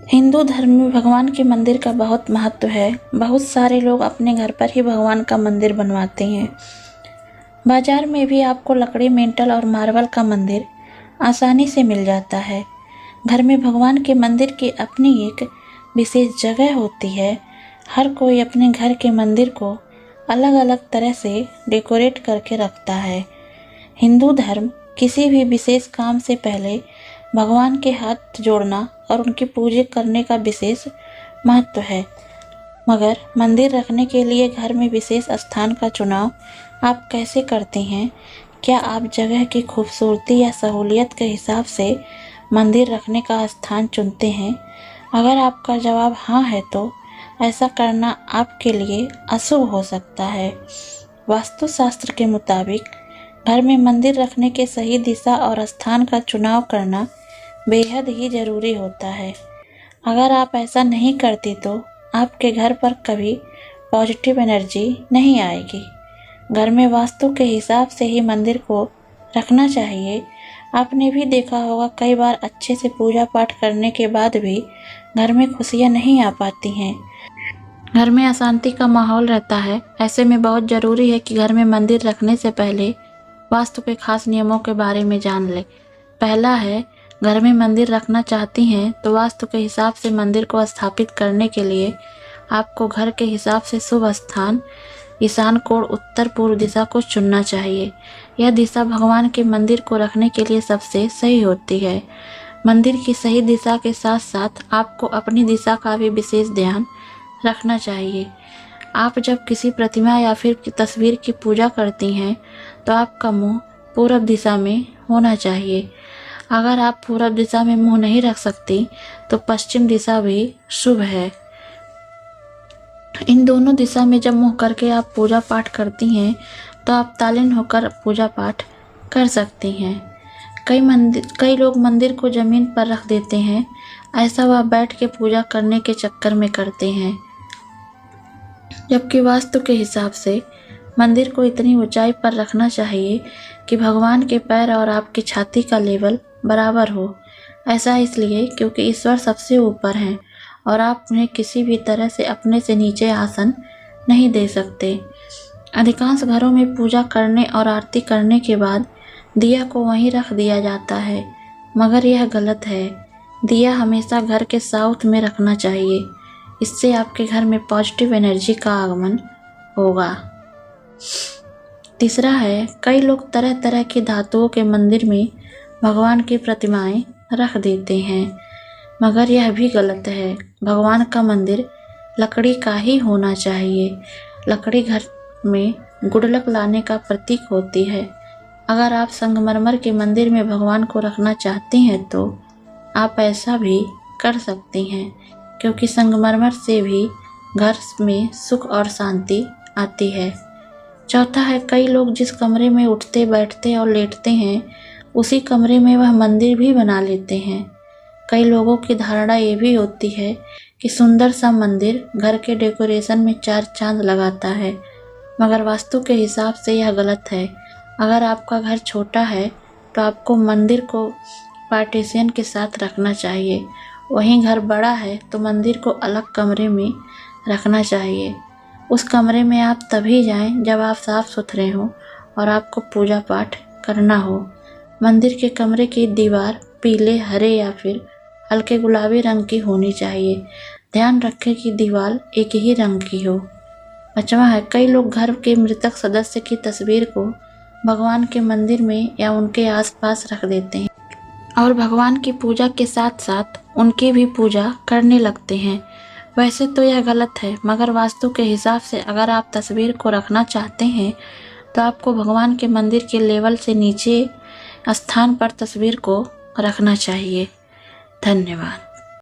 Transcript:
हिंदू धर्म में भगवान के मंदिर का बहुत महत्व है। बहुत सारे लोग अपने घर पर ही भगवान का मंदिर बनवाते हैं। बाजार में भी आपको लकड़ी, मेटल और मार्बल का मंदिर आसानी से मिल जाता है। घर में भगवान के मंदिर की अपनी एक विशेष जगह होती है। हर कोई अपने घर के मंदिर को अलग अलग तरह से डेकोरेट करके रखता है। हिंदू धर्म किसी भी विशेष काम से पहले भगवान के हाथ जोड़ना और उनकी पूजा करने का विशेष महत्व है। मगर मंदिर रखने के लिए घर में विशेष स्थान का चुनाव आप कैसे करते हैं? क्या आप जगह की खूबसूरती या सहूलियत के हिसाब से मंदिर रखने का स्थान चुनते हैं? अगर आपका जवाब हाँ है तो ऐसा करना आपके लिए अशुभ हो सकता है। वास्तुशास्त्र के मुताबिक घर में मंदिर रखने के सही दिशा और स्थान का चुनाव करना बेहद ही ज़रूरी होता है। अगर आप ऐसा नहीं करती तो आपके घर पर कभी पॉजिटिव एनर्जी नहीं आएगी। घर में वास्तु के हिसाब से ही मंदिर को रखना चाहिए। आपने भी देखा होगा कई बार अच्छे से पूजा पाठ करने के बाद भी घर में खुशियाँ नहीं आ पाती हैं। घर में अशांति का माहौल रहता है। ऐसे में बहुत ज़रूरी है कि घर में मंदिर रखने से पहले वास्तु के खास नियमों के बारे में जान लें। पहला है, घर में मंदिर रखना चाहती हैं तो वास्तु के हिसाब से मंदिर को स्थापित करने के लिए आपको घर के हिसाब से शुभ स्थान ईशान कोण उत्तर पूर्व दिशा को चुनना चाहिए। यह दिशा भगवान के मंदिर को रखने के लिए सबसे सही होती है। मंदिर की सही दिशा के साथ साथ आपको अपनी दिशा का भी विशेष ध्यान रखना चाहिए। आप जब किसी प्रतिमा या फिर तस्वीर की पूजा करती हैं तो आपका मुंह पूरब दिशा में होना चाहिए। अगर आप पूरब दिशा में मुंह नहीं रख सकती तो पश्चिम दिशा भी शुभ है। इन दोनों दिशा में जब मुंह करके आप पूजा पाठ करती हैं तो आप तालीन होकर पूजा पाठ कर सकती हैं। कई लोग मंदिर को ज़मीन पर रख देते हैं। ऐसा वह बैठ के पूजा करने के चक्कर में करते हैं, जबकि वास्तु के हिसाब से मंदिर को इतनी ऊंचाई पर रखना चाहिए कि भगवान के पैर और आपकी छाती का लेवल बराबर हो। ऐसा इसलिए क्योंकि ईश्वर सबसे ऊपर हैं और आप उन्हें किसी भी तरह से अपने से नीचे आसन नहीं दे सकते। अधिकांश घरों में पूजा करने और आरती करने के बाद दिया को वहीं रख दिया जाता है, मगर यह गलत है। दिया हमेशा घर के साउथ में रखना चाहिए। इससे आपके घर में पॉजिटिव एनर्जी का आगमन होगा। तीसरा है, कई लोग तरह तरह की धातुओं के मंदिर में भगवान की प्रतिमाएं रख देते हैं, मगर यह भी गलत है। भगवान का मंदिर लकड़ी का ही होना चाहिए। लकड़ी घर में गुड लक लाने का प्रतीक होती है। अगर आप संगमरमर के मंदिर में भगवान को रखना चाहती हैं तो आप ऐसा भी कर सकती हैं, क्योंकि संगमरमर से भी घर में सुख और शांति आती है। चौथा है, कई लोग जिस कमरे में उठते बैठते और लेटते हैं उसी कमरे में वह मंदिर भी बना लेते हैं। कई लोगों की धारणा ये भी होती है कि सुंदर सा मंदिर घर के डेकोरेशन में चार चांद लगाता है, मगर वास्तु के हिसाब से यह गलत है। अगर आपका घर छोटा है तो आपको मंदिर को पार्टीशन के साथ रखना चाहिए। वहीं घर बड़ा है तो मंदिर को अलग कमरे में रखना चाहिए। उस कमरे में आप तभी जाएं जब आप साफ सुथरे हों और आपको पूजा पाठ करना हो। मंदिर के कमरे की दीवार पीले, हरे या फिर हल्के गुलाबी रंग की होनी चाहिए। ध्यान रखें कि दीवार एक ही रंग की हो। पांचवा है, कई लोग घर के मृतक सदस्य की तस्वीर को भगवान के मंदिर में या उनके आसपास रख देते हैं और भगवान की पूजा के साथ साथ उनकी भी पूजा करने लगते हैं। वैसे तो यह गलत है, मगर वास्तु के हिसाब से अगर आप तस्वीर को रखना चाहते हैं तो आपको भगवान के मंदिर के लेवल से नीचे स्थान पर तस्वीर को रखना चाहिए। धन्यवाद।